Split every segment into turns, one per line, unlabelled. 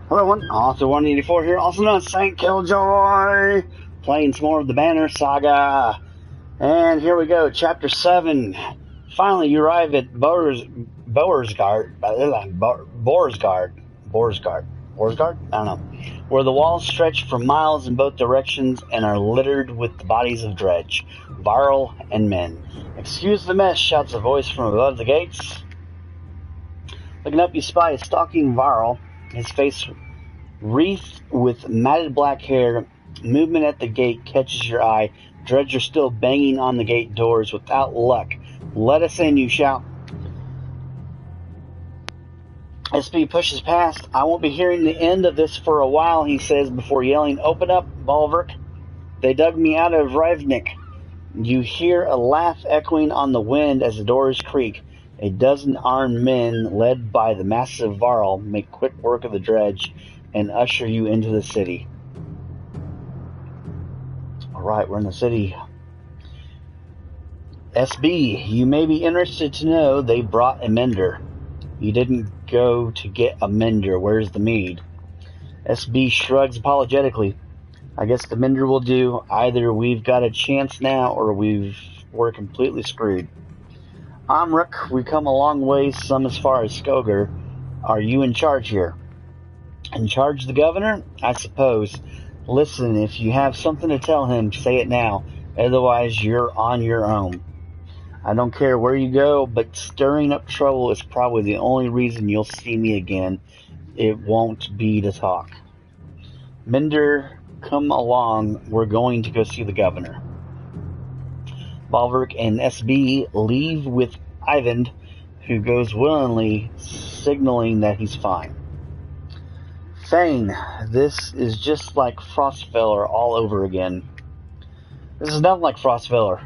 Hello, everyone. Author 184 here, also known as Saint Killjoy, playing some more of the Banner Saga. And here we go, Chapter 7. Finally, you arrive at Boersgard. I don't know. Where the walls stretch for miles in both directions and are littered with the bodies of Dredge, Varl, and men. "Excuse the mess," shouts a voice from above the gates. Looking up, you spy a stalking Varl, his face wreathed with matted black hair. Movement at the gate catches your eye. Dredge are still banging on the gate doors without luck. "Let us in," you shout. SB pushes past. "I won't be hearing the end of this for a while," he says before yelling, "Open up, Balverk. They dug me out of Rivnik." You hear a laugh echoing on the wind as the doors creak. A dozen armed men, led by the massive Varl, make quick work of the Dredge and usher you into the city. Alright, we're in the city. SB, you may be interested to know they brought a mender. You didn't go to get a mender. Where's the mead? SB shrugs apologetically. "I guess the mender will do. Either we've got a chance now, or we're completely screwed." "Amruk, we come a long way, some as far as Skoger. Are you in charge here?" "In charge of the governor? I suppose. Listen, if you have something to tell him, say it now. Otherwise, you're on your own. I don't care where you go, but stirring up trouble is probably the only reason you'll see me again. It won't be to talk." "Mender, come along. We're going to go see the governor." Balverk and SB leave with Ivan, who goes willingly, signaling that he's fine. "Thane, this is just like Frostfeller all over again." "This is nothing like Frostfeller.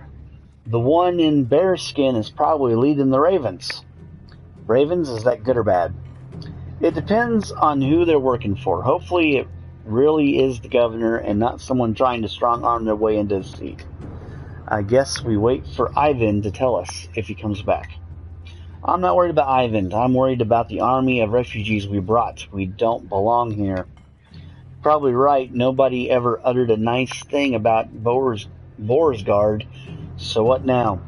The one in bearskin is probably leading the Ravens." "Ravens? Is that good or bad?" "It depends on who they're working for. Hopefully it really is the governor and not someone trying to strong-arm their way into his seat. I guess we wait for Ivan to tell us if he comes back." "I'm not worried about Ivan. I'm worried about the army of refugees we brought. We don't belong here." "Probably right. Nobody ever uttered a nice thing about Boersgard. So what now?"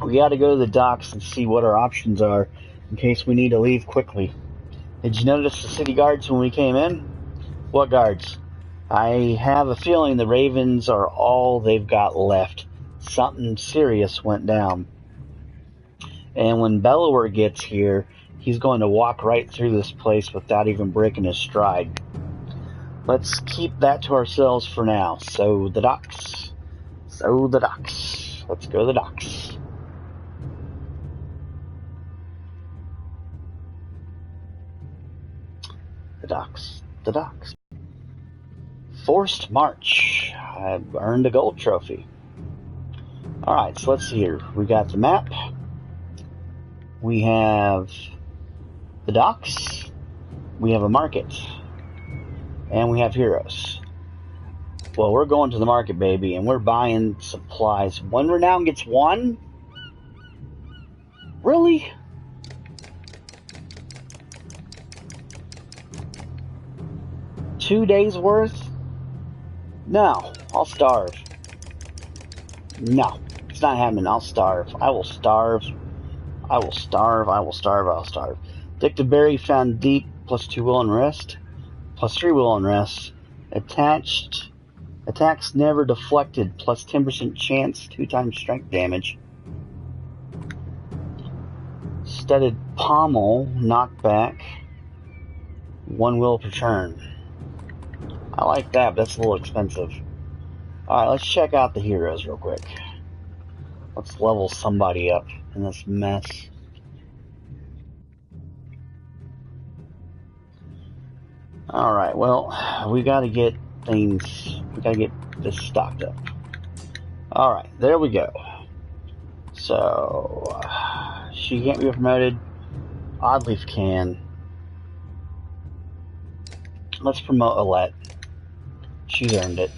"We gotta go to the docks and see what our options are, in case we need to leave quickly." "Did you notice the city guards when we came in?" "What guards?" "I have a feeling the Ravens are all they've got left. Something serious went down. And when Bellower gets here, he's going to walk right through this place without even breaking his stride. Let's keep that to ourselves for now. So the docks. Let's go to the docks." The docks. Forced march. I've earned a gold trophy. Alright, so let's see here. We got the map. We have the docks. We have a market. And we have heroes. Well, we're going to the market, baby, and we're buying supplies. One renown gets one? Really? $2 days worth? No, I'll starve. No, it's not happening. I'll starve. I will starve. Addictive berry found deep, +2 will and rest, +3 will and rest. Attacks never deflected, +10% chance, 2 times strength damage. Studded pommel, knockback, 1 will per turn. I like that, but that's a little expensive. Alright, let's check out the heroes real quick. Let's level somebody up in this mess. Alright, well, we gotta get this stocked up. Alright, there we go. So, she can't be promoted. Oddleaf can. Let's promote Alette. She's earned it.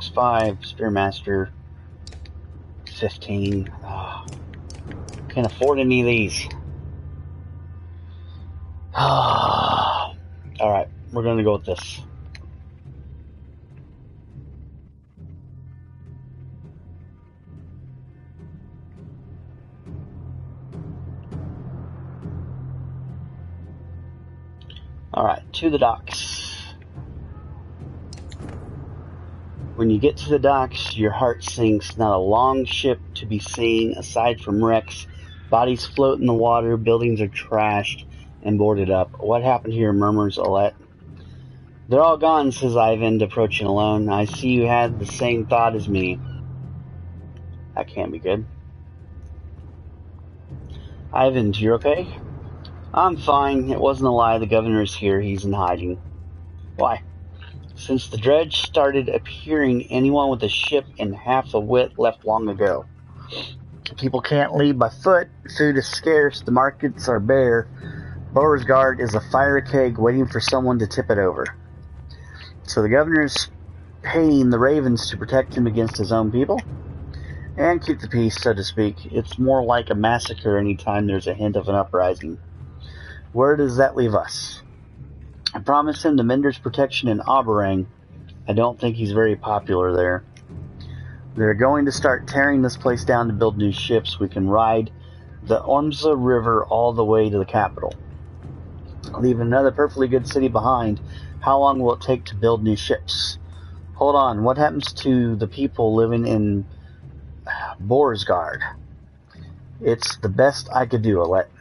Axe 5, Spearmaster 15. Can't afford any of these. Alright, we're going to go with this. Alright, to the docks. When you get to the docks, your heart sinks. Not a long ship to be seen, aside from wrecks. Bodies float in the water, buildings are trashed and boarded up. What happened here, murmurs Alette. They're all gone, says Ivan, approaching alone. I see you had the same thought as me. That can't be good. Ivan, you okay? I'm fine. It wasn't a lie. The governor's here. He's in hiding. Why? Since the dredge started appearing, anyone with a ship and half a wit left long ago. People can't leave by foot. Food is scarce. The markets are bare. Beauregard is a fire keg waiting for someone to tip it over. So the governor's paying the ravens to protect him against his own people? And keep the peace, so to speak. It's more like a massacre anytime there's a hint of an uprising. Where does that leave us? I promised him the Mender's protection in Oberang. I don't think he's very popular there. They're going to start tearing this place down to build new ships. We can ride the Ormsa River all the way to the capital. Leave another perfectly good city behind. How long will it take to build new ships? Hold on, what happens to the people living in Borsgard? It's the best I could do, Alette.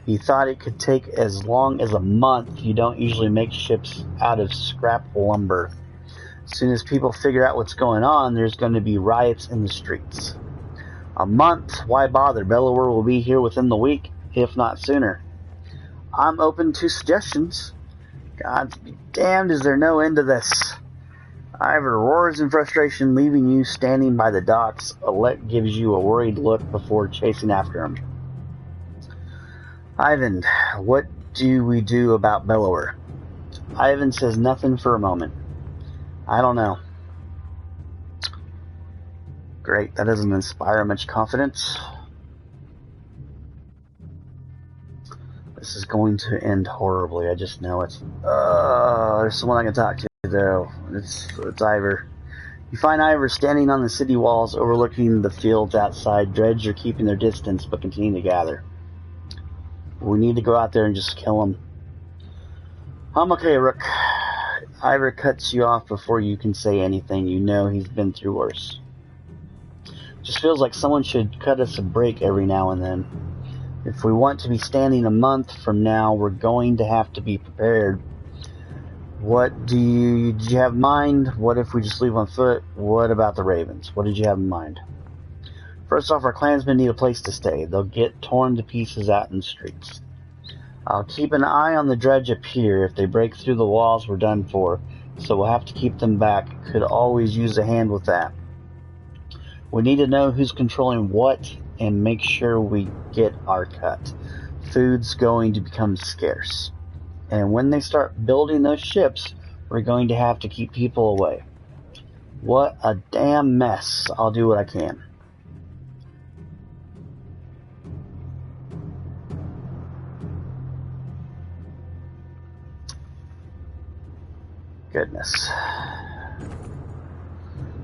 He thought it could take as long as a month. You don't usually make ships out of scrap lumber. As soon as people figure out what's going on, there's going to be riots in the streets. A month? Why bother? Bellower will be here within the week, if not sooner. I'm open to suggestions. God be damned, is there no end to this? Ivor roars in frustration, leaving you standing by the docks. Alette gives you a worried look before chasing after him. Ivan, what do we do about Bellower? Ivan says nothing for a moment. I don't know. Great, that doesn't inspire much confidence. This is going to end horribly, I just know it. There's someone I can talk to, though. It's Ivor. You find Ivor standing on the city walls overlooking the fields outside. Dredge are keeping their distance, but continue to gather. We need to go out there and just kill him. I'm okay, Rook. Ivor cuts you off before you can say anything. You know he's been through worse. Just feels like someone should cut us a break every now and then. If we want to be standing a month from now, we're going to have to be prepared. What did you have in mind? What if we just leave on foot? What about the ravens? What did you have in mind? First off, our clansmen need a place to stay. They'll get torn to pieces out in the streets. I'll keep an eye on the dredge up here. If they break through the walls, we're done for. So we'll have to keep them back. Could always use a hand with that. We need to know who's controlling what and make sure we get our cut. Food's going to become scarce. And when they start building those ships, we're going to have to keep people away. What a damn mess. I'll do what I can. Goodness.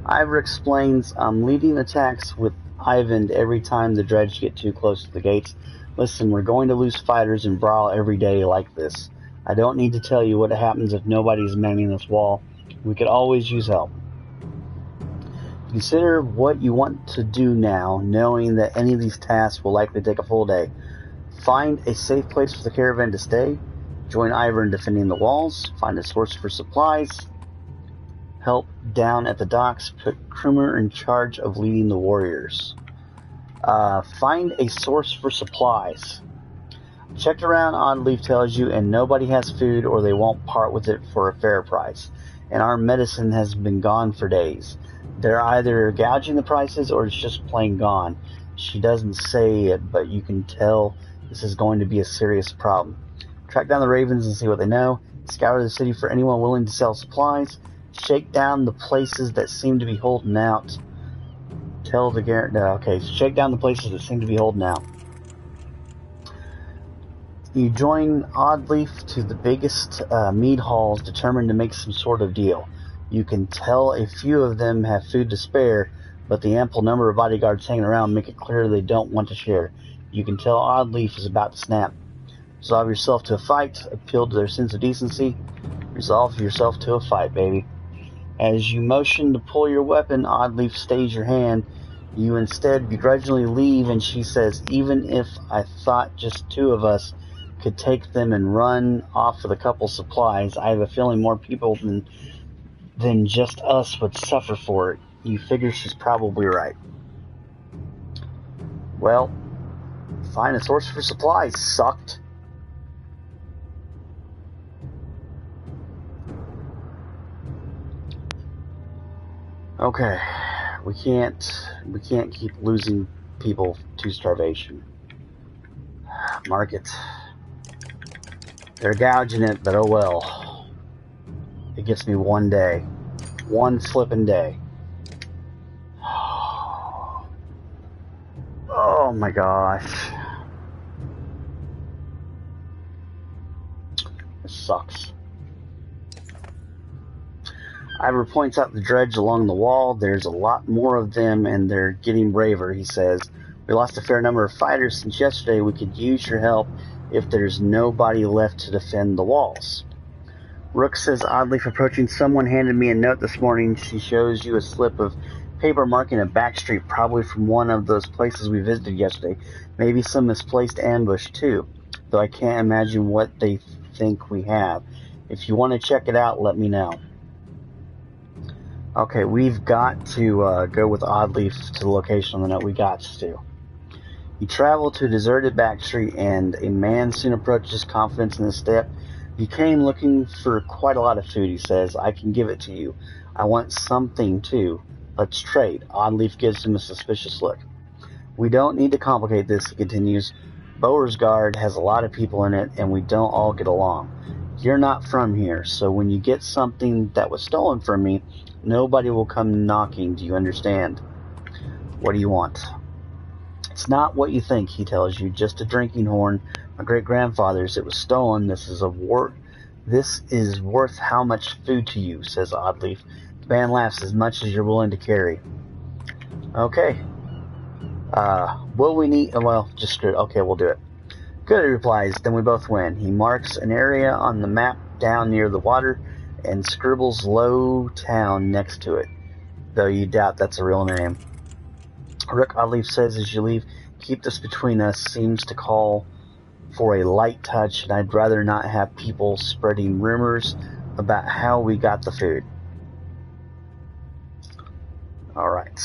Ivor explains, I'm leading attacks with Ivan every time the dredge get too close to the gates. Listen, we're going to lose fighters and brawl every day like this. I don't need to tell you what happens if nobody's manning this wall. We could always use help. Consider what you want to do now, knowing that any of these tasks will likely take a full day. Find a safe place for the caravan to stay. Join Ivor in defending the walls. Find a source for supplies. Help down at the docks. Put Krumer in charge of leading the warriors. Find a source for supplies. Checked around, Oddleaf tells you, and nobody has food or they won't part with it for a fair price. And our medicine has been gone for days. They're either gouging the prices or it's just plain gone. She doesn't say it, but you can tell this is going to be a serious problem. Track down the ravens and see what they know. Scour the city for anyone willing to sell supplies. Shake down the places that seem to be holding out. Tell the Garrett. No, okay, shake down the places that seem to be holding out. You join Oddleaf to the biggest mead halls, determined to make some sort of deal. You can tell a few of them have food to spare, but the ample number of bodyguards hanging around make it clear they don't want to share. You can tell Oddleaf is about to snap. Resolve yourself to a fight. Appeal to their sense of decency. Resolve yourself to a fight, baby. As you motion to pull your weapon, Oddleaf stays your hand. You instead begrudgingly leave, and she says, even if I thought just two of us could take them and run off with a couple supplies, I have a feeling more people than just us would suffer for it. You figure she's probably right. Well, find a source for supplies, sucked. Okay, we can't keep losing people to starvation. Market. They're gouging it, but oh well. It gets me one day. One flippin' day. Oh my gosh. This sucks. Ivor points out the dredge along the wall. There's a lot more of them, and they're getting braver, he says. We lost a fair number of fighters since yesterday. We could use your help if there's nobody left to defend the walls. Rook says, oddly, approaching, someone handed me a note this morning. She shows you a slip of paper marking a back street, probably from one of those places we visited yesterday. Maybe some misplaced ambush, too, though I can't imagine what they think we have. If you want to check it out, let me know. Okay, we've got to go with Oddleaf to the location on the note. We got to. You travel to a deserted back street, and a man soon approaches, confidence in his step. You came looking for quite a lot of food, he says. I can give it to you. I want something, too. Let's trade. Oddleaf gives him a suspicious look. We don't need to complicate this, he continues. Beauregard has a lot of people in it, and we don't all get along. You're not from here, so when you get something that was stolen from me, nobody will come knocking. Do you understand? What do you want? It's not what you think, he tells you. Just a drinking horn. My great-grandfather's. It was stolen. This is worth how much food to you, says Oddleaf. The man laughs. As much as you're willing to carry. Okay. Will we need... Well, just screw it. Okay, we'll do it. Good, he replies. Then we both win. He marks an area on the map down near the water and scribbles Low Town next to it, though you doubt that's a real name. Rook, Oddleaf says as you leave, keep this between us, seems to call for a light touch, and I'd rather not have people spreading rumors about how we got the food. Alright.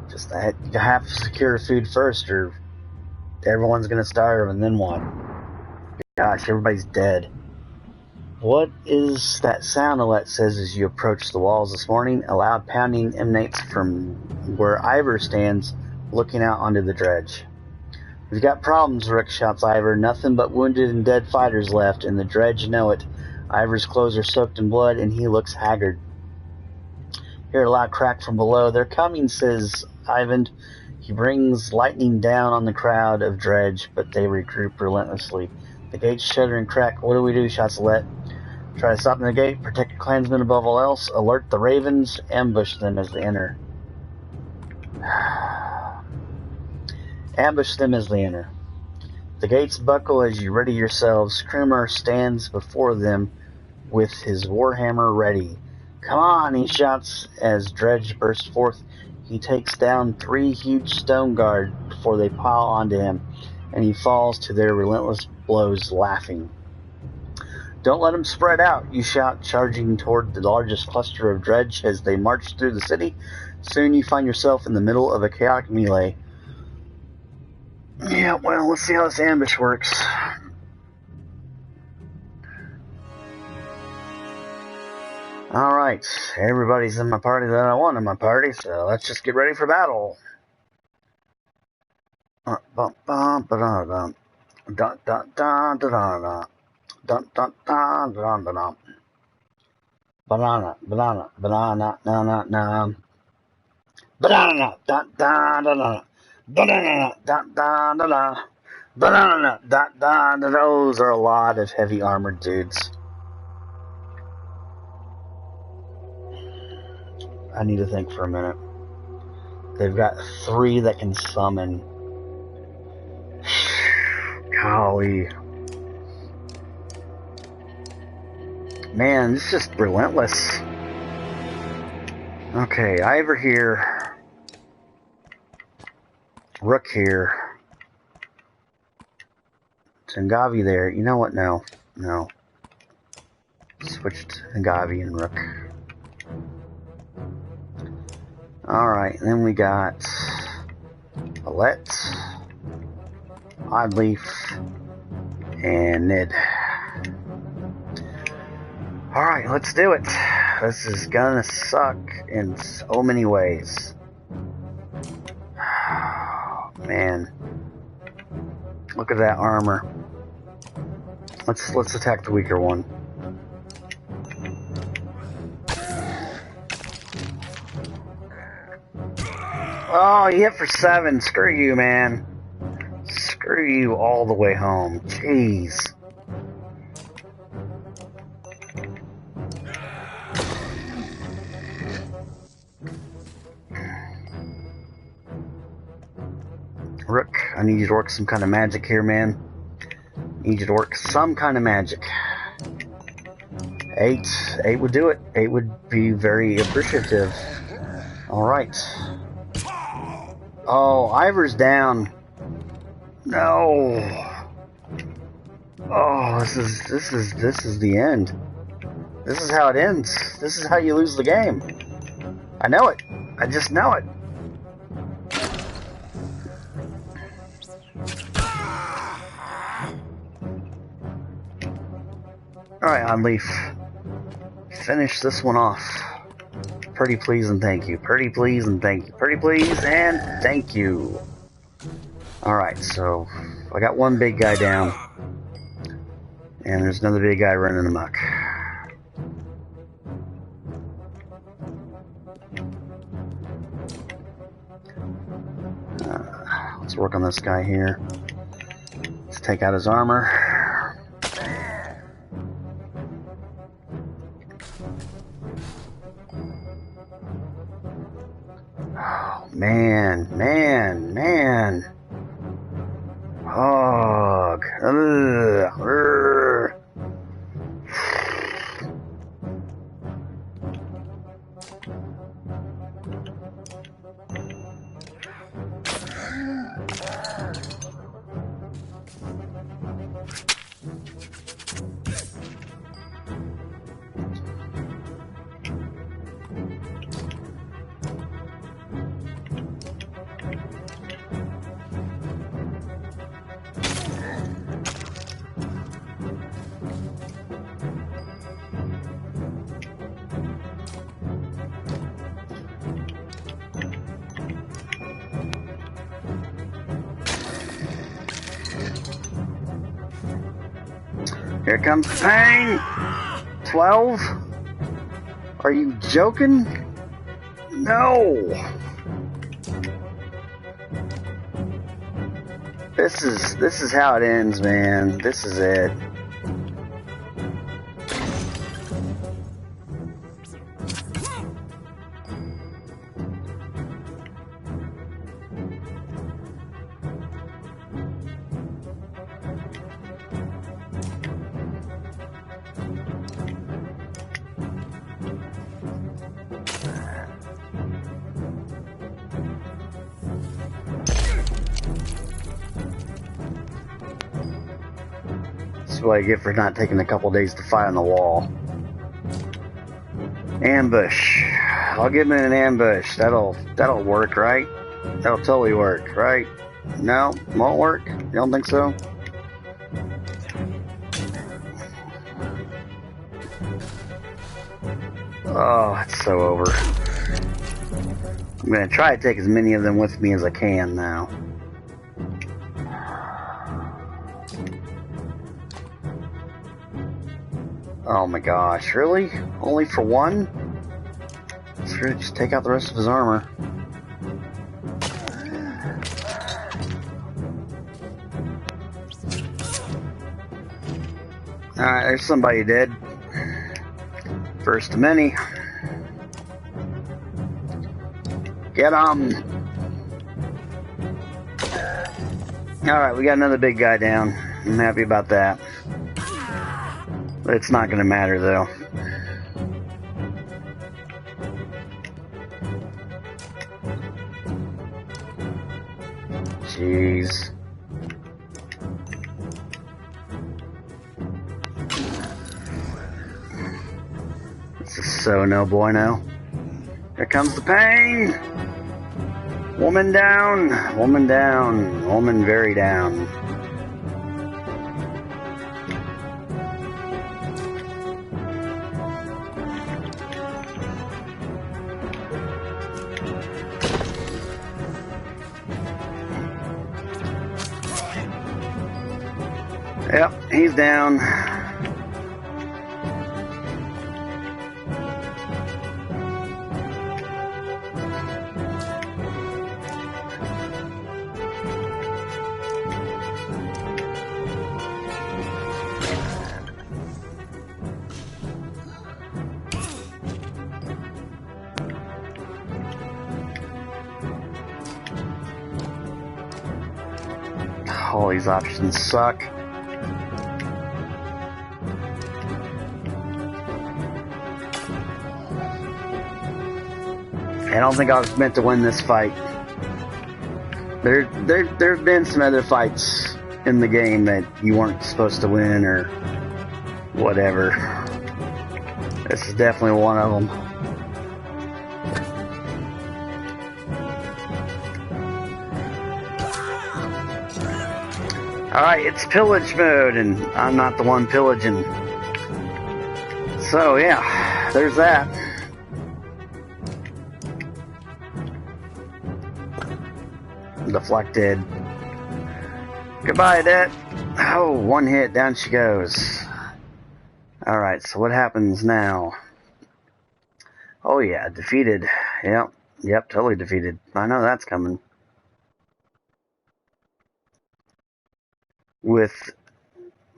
Just that, you have to secure food first, or everyone's gonna starve, and then what? Gosh, everybody's dead. What is that sound? Alette says as you approach the walls this morning. A loud pounding emanates from where Ivor stands, looking out onto the dredge. We've got problems, Rook shouts Ivor. Nothing but wounded and dead fighters left, and the dredge know it. Ivor's clothes are soaked in blood, and he looks haggard. Hear a loud crack from below. They're coming, says Ivan. He brings lightning down on the crowd of dredge, but they regroup relentlessly. The gates shudder and crack. What do we do? Shouts Alette. Try to stop them in the gate. Protect your clansmen above all else. Alert the ravens. Ambush them as they enter. Ambush them as they enter. The gates buckle as you ready yourselves. Screamer stands before them with his warhammer ready. Come on, he shouts as dredge bursts forth. He takes down 3 huge stone guards before they pile onto him, and he falls to their relentless blows, laughing. Don't let them spread out, you shout, charging toward the largest cluster of dredge as they march through the city. Soon you find yourself in the middle of a chaotic melee. Yeah, well, let's see how this ambush works. Alright, everybody's in my party that I want in my party, so let's just get ready for battle. Banana, banana, banana, na na na. Banana, da da da da. Banana, da da da da. Banana, da da da. Those are a lot of heavy armored dudes. I need to think for a minute. They've got 3 that can summon. Golly. Man, it's just relentless. Okay, Ivor here. Rook here. Tengavi there. You know what? No. No. Switched Tengavi and Rook. Alright, then we got Alette, Oddleaf, and Nid. Alright, let's do it. This is gonna suck in so many ways. Man. Look at that armor. Let's attack the weaker one. Oh, he hit for 7. Screw you, man. Screw you all the way home. Jeez. Rook, I need you to work some kind of magic here, man. I need you to work some kind of magic. 8 would do it. 8 would be very appreciative. Alright. Oh, Ivor's down. No. Oh, this is the end. This is how it ends. This is how you lose the game. I know it. I just know it. Alright, Oddleaf. Finish this one off. Pretty please and thank you. Pretty please and thank you. Pretty please and thank you. Alright, so I got one big guy down. And there's another big guy running amok. Let's work on this guy here. Let's take out his armor. Oh, man. Hog. Here comes the pain! 12? Are you joking? No! This is how it ends, man. This is it. That's what I get for not taking a couple days to fight on the wall. Ambush. I'll give him an ambush. That'll work, right? That'll totally work, right? No? Won't work? You don't think so? Oh, it's so over. I'm gonna try to take as many of them with me as I can now. Oh my gosh, really? Only for one? Sure, just take out the rest of his armor. Alright, there's somebody dead. First of many. Get 'em! Alright, we got another big guy down. I'm happy about that. It's not gonna matter though. Jeez. This is so no bueno. Here comes the pain! Woman down! Woman down! Woman very down. Yep, he's down. All these options suck. I don't think I was meant to win this fight. There've been some other fights in the game that you weren't supposed to win or whatever. This is definitely one of them. Alright, it's pillage mode, and I'm not the one pillaging. So yeah, there's that. Deflected. Goodbye, Det. Oh, one hit, down she goes. Alright, so what happens now? Oh yeah, defeated. Yep, totally defeated. I know that's coming. With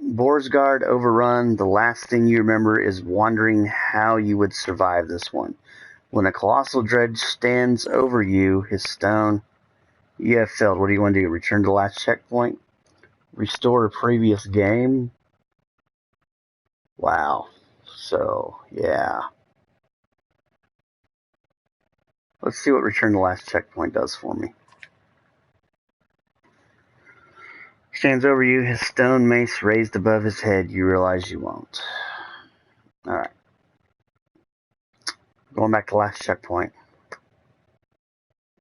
Borsgard overrun, the last thing you remember is wondering how you would survive this one. When a colossal dredge stands over you, his stone... You have failed. What do you want to do? Return to the last checkpoint? Restore a previous game? Wow. So, yeah. Let's see what return to the last checkpoint does for me. Stands over you, his stone mace raised above his head. You realize you won't. Alright. Going back to the last checkpoint.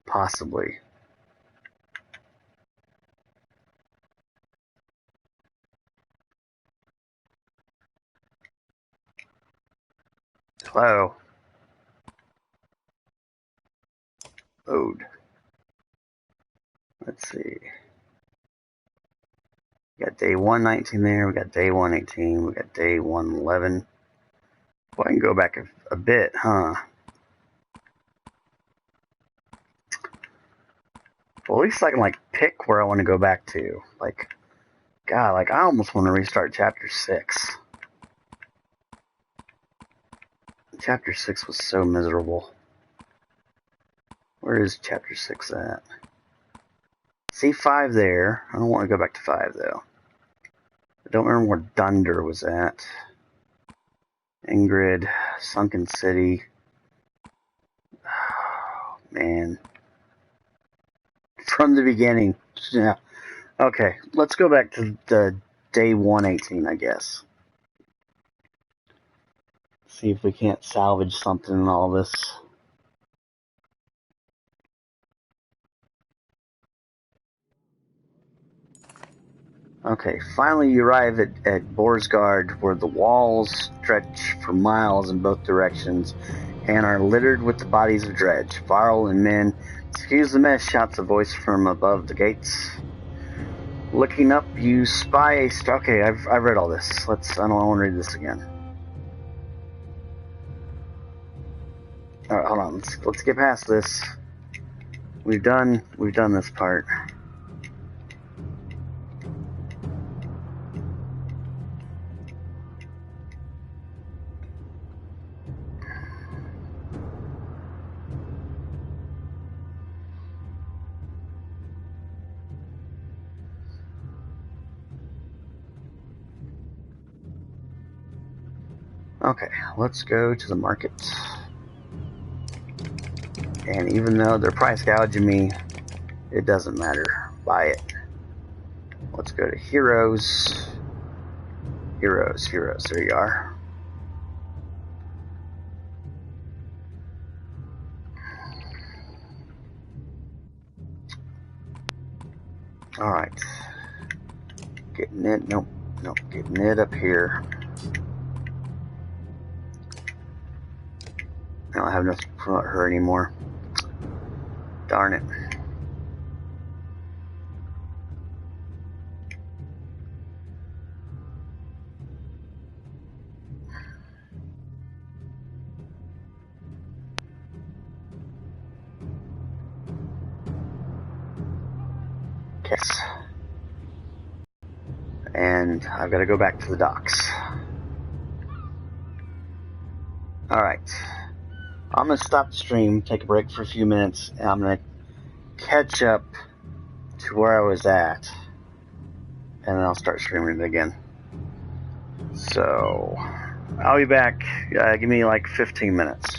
Possibly. Hello. Ode. Let's see. We got day 119 there. We got day 118. We got day 111. Well, I can go back a bit, huh? Well, at least I can, like, pick where I want to go back to. Like, God, like, I almost want to restart Chapter 6. Chapter 6 was so miserable. Where is Chapter 6 at? See 5 there. I don't want to go back to 5, though. I don't remember where Dunder was at. Ingrid, Sunken City. Oh, man. From the beginning. Yeah. Okay, let's go back to the day 118, I guess. See if we can't salvage something in all this. Okay, finally you arrive at Borsgard, where the walls stretch for miles in both directions and are littered with the bodies of dredge, Varl and men. Excuse the mess, shouts a voice from above the gates. Looking up, you spy a... Okay, I've read all this. I don't want to read this again. All right, hold on. Let's get past this. We've done this part. Okay, let's go to the market. And even though they're price gouging me, it doesn't matter. Buy it. Let's go to heroes. Heroes. There you are. Alright. Getting it. Nope. Getting it up here. I don't have enough to promote her anymore. Darn it. Yes. And I've got to go back to the docks. Alright. I'm going to stop the stream, take a break for a few minutes, and I'm going to catch up to where I was at. And then I'll start streaming it again. So, I'll be back. Give me like 15 minutes.